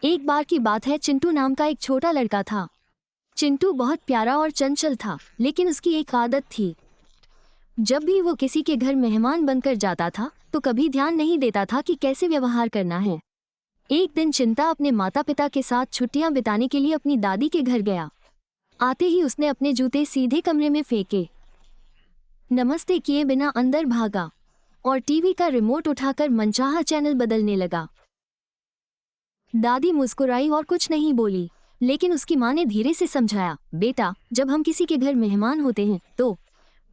एक बार की बात है, चिंटू नाम का एक छोटा लड़का था। चिंटू बहुत प्यारा और चंचल था, लेकिन उसकी एक आदत थी। जब भी वो किसी के घर मेहमान बनकर जाता था तो कभी ध्यान नहीं देता था कि कैसे व्यवहार करना है। एक दिन चिंता अपने माता पिता के साथ छुट्टियां बिताने के लिए अपनी दादी के घर गया। आते ही उसने अपने जूते सीधे कमरे में फेंके, नमस्ते किए बिना अंदर भागा और टीवी का रिमोट उठाकर मनचाहा चैनल बदलने लगा। दादी मुस्कुराई और कुछ नहीं बोली, लेकिन उसकी माँ ने धीरे से समझाया, बेटा, जब हम किसी के घर मेहमान होते हैं तो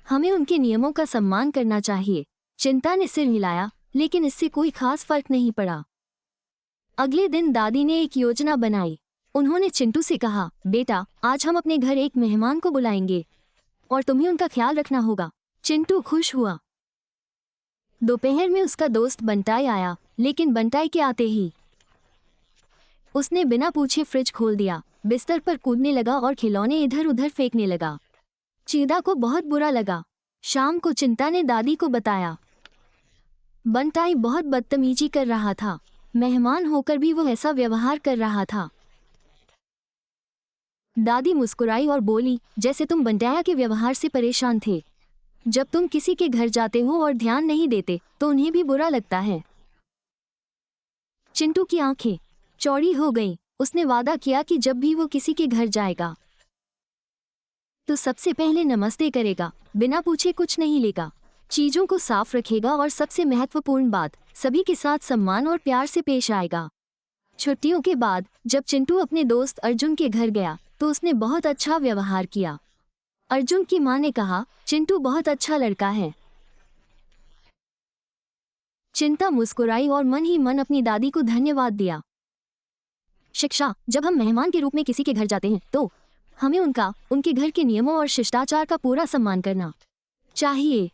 हमें उनके नियमों का सम्मान करना चाहिए। चिंता ने सिर हिलाया, लेकिन इससे कोई खास फर्क नहीं पड़ा। अगले दिन दादी ने एक योजना बनाई। उन्होंने चिंटू से कहा, बेटा, आज हम अपने घर एक मेहमान को बुलाएंगे और तुम्हें उनका ख्याल रखना होगा। चिंटू खुश हुआ। दोपहर में उसका दोस्त बंटाई आया, लेकिन बंटाई के आते ही उसने बिना पूछे फ्रिज खोल दिया, बिस्तर पर कूदने लगा और खिलौने इधर उधर फेंकने लगा। चीदा को बहुत बुरा लगा। शाम को चिंता ने दादी को बताया, बंटाई बहुत बदतमीजी कर रहा था। मेहमान होकर भी वो ऐसा व्यवहार कर रहा था। दादी मुस्कुराई और बोली, जैसे तुम बंटाया के व्यवहार से परेशान थे। जब तुम किसी के घर जाते हो और ध्यान नहीं देते तो उन्हें भी बुरा लगता है। चिंटू की आंखें चौड़ी हो गईं। उसने वादा किया कि जब भी वो किसी के घर जाएगा तो सबसे पहले नमस्ते करेगा, बिना पूछे कुछ नहीं लेगा, चीजों को साफ रखेगा और सबसे महत्वपूर्ण बात, सभी के साथ सम्मान और प्यार से पेश आएगा। छुट्टियों के बाद जब चिंटू अपने दोस्त अर्जुन के घर गया तो उसने बहुत अच्छा व्यवहार किया। अर्जुन की माँ ने कहा, चिंटू बहुत अच्छा लड़का है। चिंता मुस्कुराई और मन ही मन अपनी दादी को धन्यवाद दिया। शिक्षा, जब हम मेहमान के रूप में किसी के घर जाते हैं तो हमें उनके घर के नियमों और शिष्टाचार का पूरा सम्मान करना चाहिए।